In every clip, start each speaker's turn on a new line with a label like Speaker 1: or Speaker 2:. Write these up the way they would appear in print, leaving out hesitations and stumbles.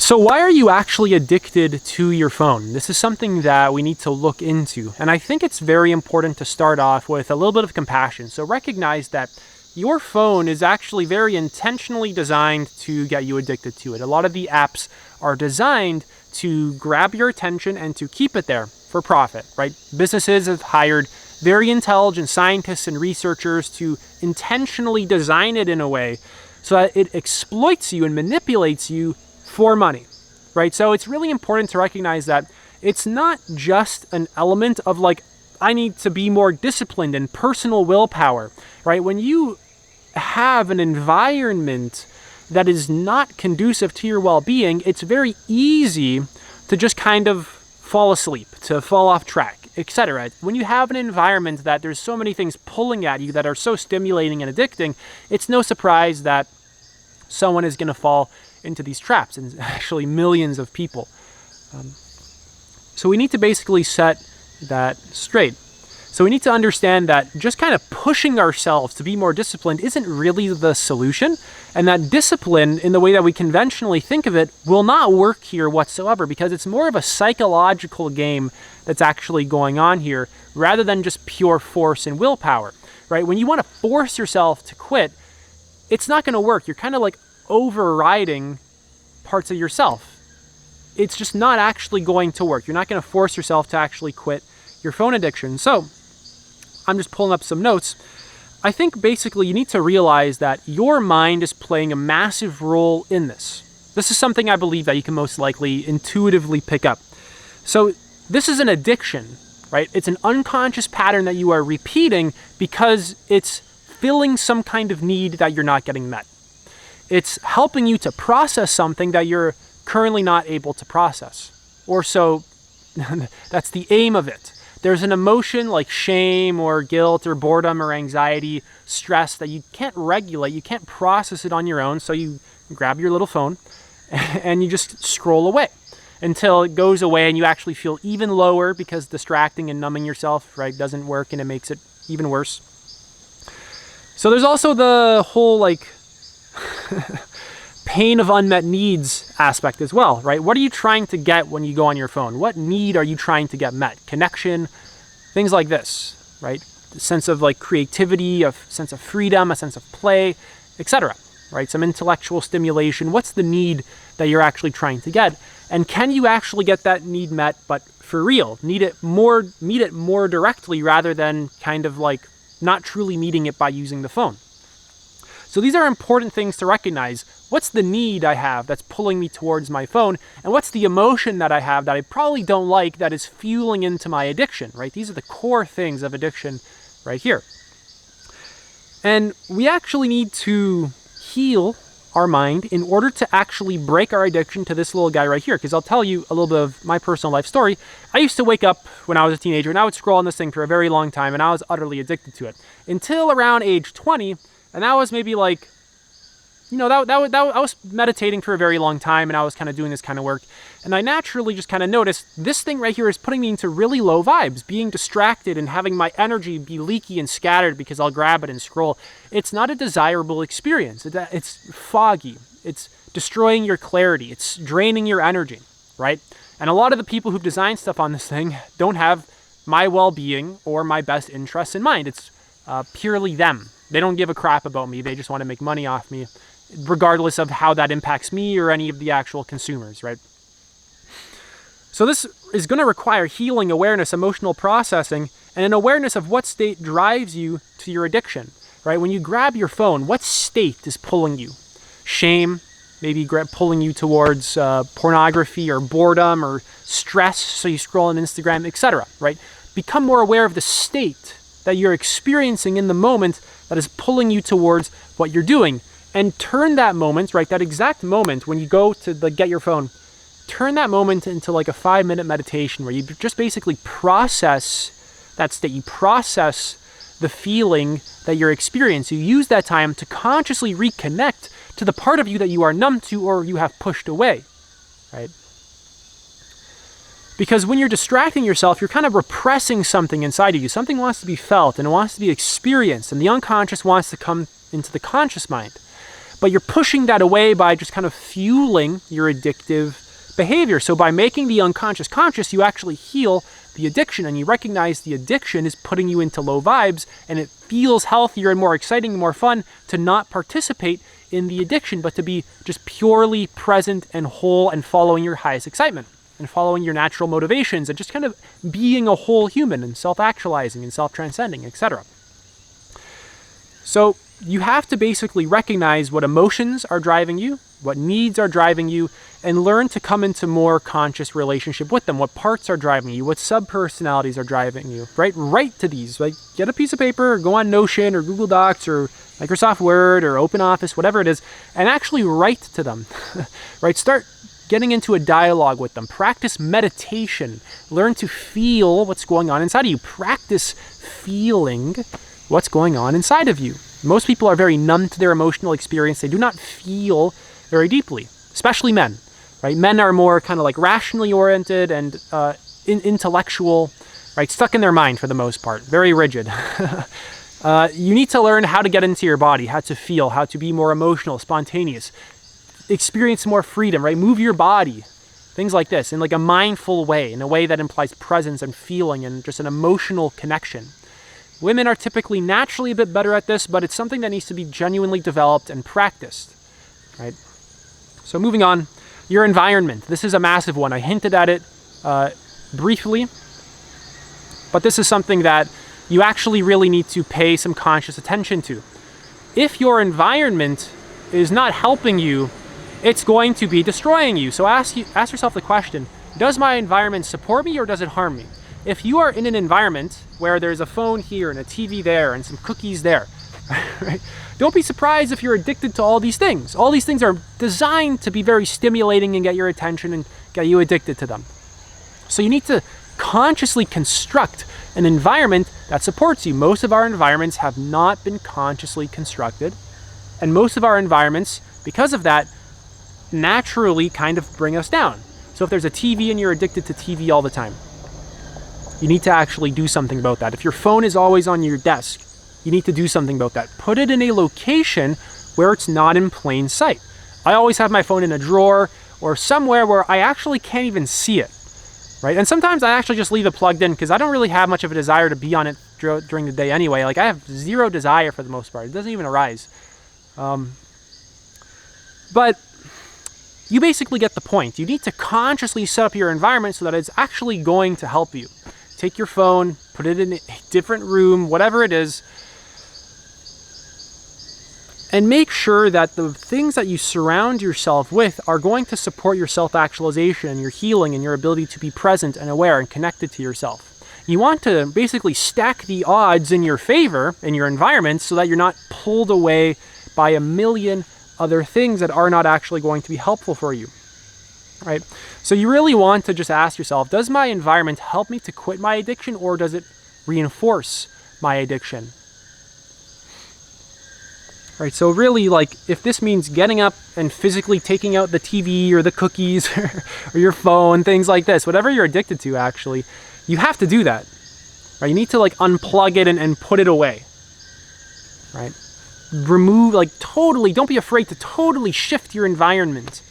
Speaker 1: So why are you actually addicted to your phone? This is something that we need to look into. And I think it's very important to start off with a little bit of compassion. So recognize that your phone is actually very intentionally designed to get you addicted to it. A lot of the apps are designed to grab your attention and to keep it there for profit, right? Businesses have hired very intelligent scientists and researchers to intentionally design it in a way so that it exploits you and manipulates you for money, right? So it's really important to recognize that it's not just an element of like, I need to be more disciplined and personal willpower, right? When you have an environment that is not conducive to your well-being, it's very easy to just kind of fall asleep, to fall off track, etc. When you have an environment that there's so many things pulling at you that are so stimulating and addicting, it's no surprise that someone is going to fall into these traps, and actually millions of people. So we need to basically set that straight. So we need to understand that just kind of pushing ourselves to be more disciplined isn't really the solution, and that discipline, in the way that we conventionally think of it, will not work here whatsoever, because it's more of a psychological game that's actually going on here, rather than just pure force and willpower, right? When you want to force yourself to quit, it's not going to work. You're kind of like overriding parts of yourself. It's just not actually going to work. You're not going to force yourself to actually quit your phone addiction. So I'm just pulling up some notes. I think basically you need to realize that your mind is playing a massive role in this. This is something I believe that you can most likely intuitively pick up. So this is an addiction, right? It's an unconscious pattern that you are repeating because it's filling some kind of need that you're not getting met. It's helping you to process something that you're currently not able to process. Or so that's the aim of it. There's an emotion like shame or guilt or boredom or anxiety, stress that you can't regulate, you can't process it on your own, so you grab your little phone and you just scroll away until it goes away and you actually feel even lower because distracting and numbing yourself, right, doesn't work and it makes it even worse. So there's also the whole like pain of unmet needs aspect as well, right? What are you trying to get when you go on your phone? What need are you trying to get met? Connection, things like this, right? A sense of like creativity, a sense of freedom, a sense of play, etc., right? Some intellectual stimulation. What's the need that you're actually trying to get? And can you actually get that need met, but for real? Meet it more directly rather than kind of like not truly meeting it by using the phone. So these are important things to recognize. What's the need I have that's pulling me towards my phone? And what's the emotion that I have that I probably don't like that is fueling into my addiction, right? These are the core things of addiction right here. And we actually need to heal our mind in order to actually break our addiction to this little guy right here. Because I'll tell you a little bit of my personal life story. I used to wake up when I was a teenager and I would scroll on this thing for a very long time and I was utterly addicted to it. Until around age 20, and that was maybe like, you know, I was meditating for a very long time and I was kind of doing this kind of work. And I naturally just kind of noticed this thing right here is putting me into really low vibes, being distracted and having my energy be leaky and scattered because I'll grab it and scroll. It's not a desirable experience. It's foggy. It's destroying your clarity. It's draining your energy, right? And a lot of the people who've designed stuff on this thing don't have my well-being or my best interests in mind. It's purely them. They don't give a crap about me. They just want to make money off me, regardless of how that impacts me or any of the actual consumers, right? So this is going to require healing, awareness, emotional processing, and an awareness of what state drives you to your addiction, right? When you grab your phone, what state is pulling you? Shame, maybe pulling you towards pornography or boredom or stress, so you scroll on Instagram, etc., right? Become more aware of the state that you're experiencing in the moment that is pulling you towards what you're doing. And turn that moment, right, that exact moment when you go to get your phone, turn that moment into like a 5-minute meditation where you just basically process that state. You process the feeling that you're experiencing. You use that time to consciously reconnect to the part of you that you are numb to or you have pushed away, right? Because when you're distracting yourself, you're kind of repressing something inside of you. Something wants to be felt and it wants to be experienced, and the unconscious wants to come into the conscious mind. but you're pushing that away by just kind of fueling your addictive behavior. So by making the unconscious conscious, you actually heal the addiction, and you recognize the addiction is putting you into low vibes, and it feels healthier and more exciting and more fun to not participate in the addiction, but to be just purely present and whole and following your highest excitement and following your natural motivations and just kind of being a whole human and self-actualizing and self-transcending, etc. So you have to basically recognize what emotions are driving you, what needs are driving you, and learn to come into more conscious relationship with them. What parts are driving you, what sub-personalities are driving you, right? Write to these, like get a piece of paper, or go on Notion or Google Docs or Microsoft Word or OpenOffice, whatever it is, and actually write to them, right? Start getting into a dialogue with them. Practice meditation. Learn to feel what's going on inside of you. Practice feeling what's going on inside of you. Most people are very numb to their emotional experience. They do not feel very deeply, especially men, right? Men are more kind of like rationally oriented and intellectual, right? Stuck in their mind for the most part, very rigid. You need to learn how to get into your body, how to feel, how to be more emotional, spontaneous, experience more freedom, right? Move your body, things like this in like a mindful way, in a way that implies presence and feeling and just an emotional connection. Women are typically naturally a bit better at this, but it's something that needs to be genuinely developed and practiced, right? So moving on, your environment. This is a massive one. I hinted at it briefly, but this is something that you actually really need to pay some conscious attention to. If your environment is not helping you, it's going to be destroying you. So ask yourself the question, does my environment support me or does it harm me? If you are in an environment where there's a phone here and a TV there and some cookies there, right? Don't be surprised if you're addicted to all these things. All these things are designed to be very stimulating and get your attention and get you addicted to them. So you need to consciously construct an environment that supports you. Most of our environments have not been consciously constructed, and most of our environments, because of that, naturally kind of bring us down. So if there's a TV and you're addicted to TV all the time, you need to actually do something about that. If your phone is always on your desk, you need to do something about that. Put it in a location where it's not in plain sight. I always have my phone in a drawer or somewhere where I actually can't even see it, right? And sometimes I actually just leave it plugged in because I don't really have much of a desire to be on it during the day anyway. Like I have zero desire for the most part. It doesn't even arise. But you basically get the point. You need to consciously set up your environment so that it's actually going to help you. Take your phone, put it in a different room, whatever it is, and make sure that the things that you surround yourself with are going to support your self-actualization and your healing and your ability to be present and aware and connected to yourself. You want to basically stack the odds in your favor in your environment so that you're not pulled away by a million other things that are not actually going to be helpful for you, right? So you really want to just ask yourself, does my environment help me to quit my addiction or does it reinforce my addiction? Right, so really, like, if this means getting up and physically taking out the TV or the cookies or your phone, things like this, whatever you're addicted to, actually, you have to do that, right? You need to, like, unplug it and put it away, right? Remove, like, totally, don't be afraid to totally shift your environment,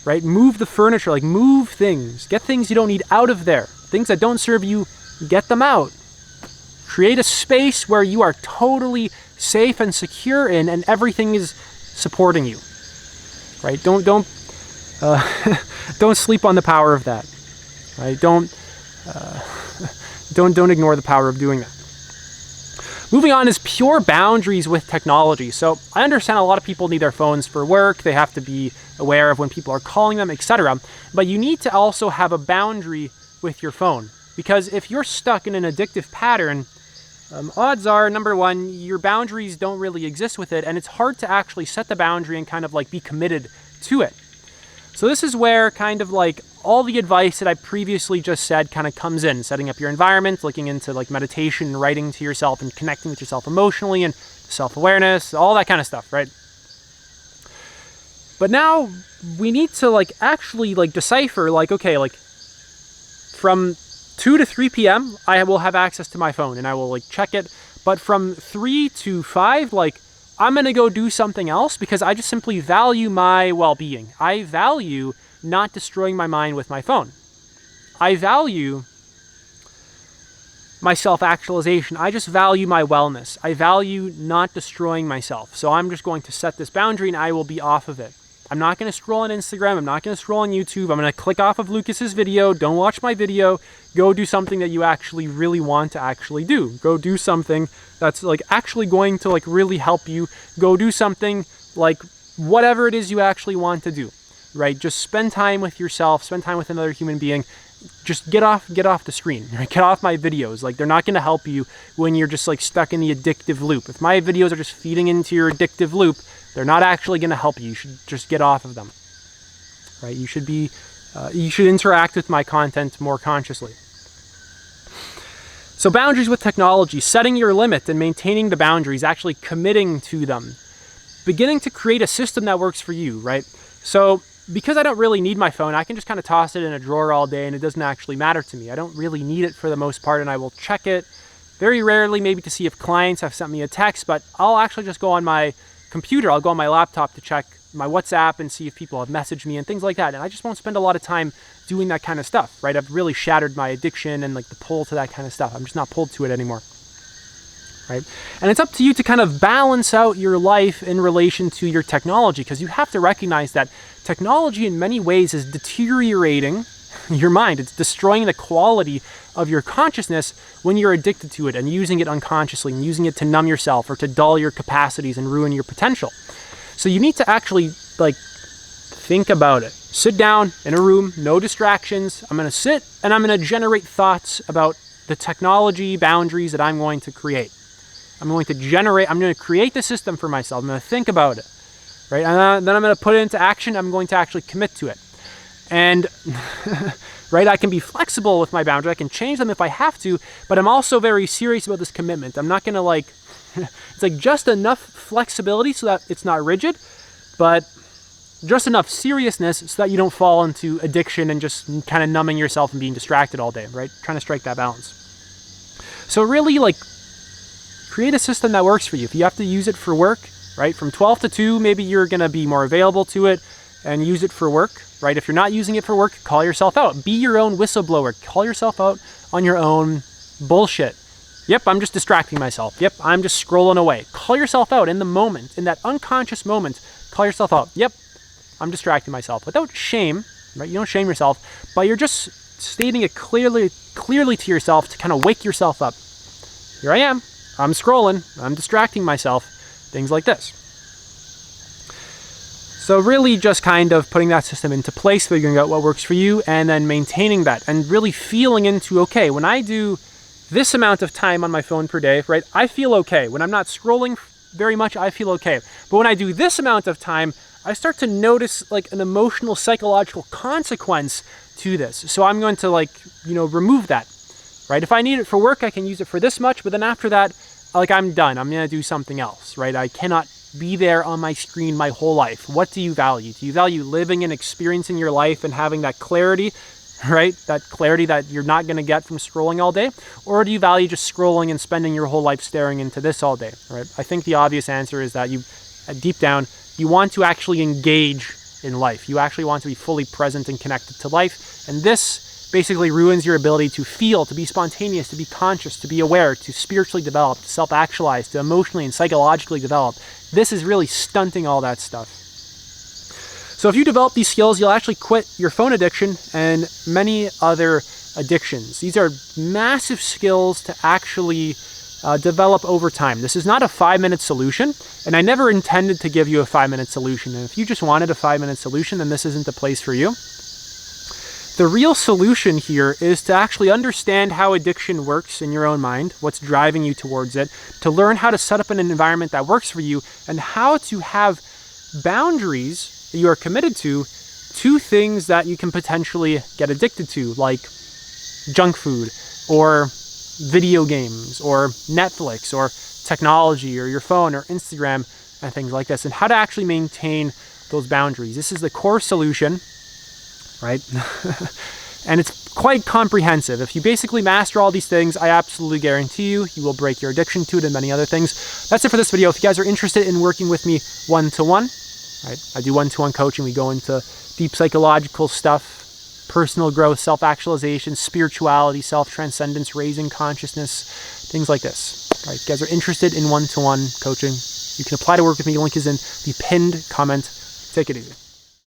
Speaker 1: right? Move the furniture, like, move things. Get things you don't need out of there. Things that don't serve you, get them out. Create a space where you are totally safe and secure in, and everything is supporting you, right? Don't don't sleep on the power of that, right? Don't ignore the power of doing that. Moving on is pure boundaries with technology. So I understand a lot of people need their phones for work. They have to be aware of when people are calling them, etc. But you need to also have a boundary with your phone, because if you're stuck in an addictive pattern, odds are, number one, your boundaries don't really exist with it, and it's hard to actually set the boundary and kind of like be committed to it. So this is where kind of like all the advice that I previously just said kind of comes in, setting up your environment, looking into like meditation, writing to yourself and connecting with yourself emotionally and self-awareness, all that kind of stuff, right? But now we need to like actually like decipher like, okay, like from 2 to 3 p.m. I will have access to my phone and I will like check it. But from 3 to 5, like I'm going to go do something else because I just simply value my well-being. I value not destroying my mind with my phone. I value my self-actualization. I just value my wellness. I value not destroying myself. So I'm just going to set this boundary and I will be off of it. I'm not going to scroll on Instagram. I'm not going to scroll on YouTube. I'm going to click off of Lucas's video. Don't watch my video. Go do something that you actually really want to actually do. Go do something that's like actually going to like really help you. Go do something like whatever it is you actually want to do, right? Just spend time with yourself, spend time with another human being. Just get off the screen, right? Get off my videos. Like, they're not going to help you when you're just like stuck in the addictive loop. If my videos are just feeding into your addictive loop, they're not actually going to help you. You should just get off of them, right? You should interact with my content more consciously. So boundaries with technology, setting your limit and maintaining the boundaries, actually committing to them, beginning to create a system that works for you, right? So because I don't really need my phone, I can just kind of toss it in a drawer all day and it doesn't actually matter to me. I don't really need it for the most part, and I will check it very rarely, maybe to see if clients have sent me a text, but I'll actually just go on my computer, I'll go on my laptop to check my WhatsApp and see if people have messaged me and things like that. And I just won't spend a lot of time doing that kind of stuff, right? I've really shattered my addiction and like the pull to that kind of stuff. I'm just not pulled to it anymore. Right? And it's up to you to kind of balance out your life in relation to your technology, because you have to recognize that technology in many ways is deteriorating your mind. It's destroying the quality of your consciousness when you're addicted to it and using it unconsciously and using it to numb yourself or to dull your capacities and ruin your potential. So you need to actually like think about it. Sit down in a room, no distractions. I'm going to sit and I'm going to generate thoughts about the technology boundaries that I'm going to create. I'm going to create the system for myself. I'm going to think about it, right? And then I'm going to put it into action. I'm going to actually commit to it. And, right, I can be flexible with my boundaries. I can change them if I have to, but I'm also very serious about this commitment. I'm not going to like, it's like just enough flexibility so that it's not rigid, but just enough seriousness so that you don't fall into addiction and just kind of numbing yourself and being distracted all day, right? Trying to strike that balance. So really like, create a system that works for you. If you have to use it for work, right, from 12 to 2, maybe you're going to be more available to it and use it for work, right? If you're not using it for work, call yourself out. Be your own whistleblower. Call yourself out on your own bullshit. Yep, I'm just distracting myself. Yep, I'm just scrolling away. Call yourself out in the moment, in that unconscious moment. Call yourself out. Yep, I'm distracting myself. Without shame, right? You don't shame yourself, but you're just stating it clearly to yourself to kind of wake yourself up. Here I am. I'm scrolling, I'm distracting myself, things like this. So really just kind of putting that system into place, figuring out what works for you, and then maintaining that, and really feeling into, okay, when I do this amount of time on my phone per day, right, I feel okay. When I'm not scrolling very much, I feel okay. But when I do this amount of time, I start to notice like an emotional, psychological consequence to this. So I'm going to like, remove that. Right? If I need it for work, I can use it for this much, but then after that, like I'm done. I'm going to do something else, right? I cannot be there on my screen my whole life. What do you value? Do you value living and experiencing your life and having that clarity, right? That clarity that you're not going to get from scrolling all day? Or do you value just scrolling and spending your whole life staring into this all day, right? I think the obvious answer is that you, deep down, you want to actually engage in life. You actually want to be fully present and connected to life. And this basically ruins your ability to feel, to be spontaneous, to be conscious, to be aware, to spiritually develop, to self-actualize, to emotionally and psychologically develop. This is really stunting all that stuff. So if you develop these skills, you'll actually quit your phone addiction and many other addictions. These are massive skills to actually develop over time. This is not a 5-minute solution, and I never intended to give you a 5-minute solution. And if you just wanted a 5-minute solution, then this isn't the place for you. The real solution here is to actually understand how addiction works in your own mind, what's driving you towards it, to learn how to set up an environment that works for you, and how to have boundaries that you are committed to things that you can potentially get addicted to, like junk food, or video games, or Netflix, or technology, or your phone, or Instagram, and things like this, and how to actually maintain those boundaries. This is the core solution, right? And it's quite comprehensive. If you basically master all these things, I absolutely guarantee you will break your addiction to it and many other things. That's it for this video. If you guys are interested in working with me one-to-one, right? I do one-to-one coaching. We go into deep psychological stuff, personal growth, self-actualization, spirituality, self-transcendence, raising consciousness, things like this. All right, if you guys are interested in one-to-one coaching, you can apply to work with me. The link is in the pinned comment. Take it easy.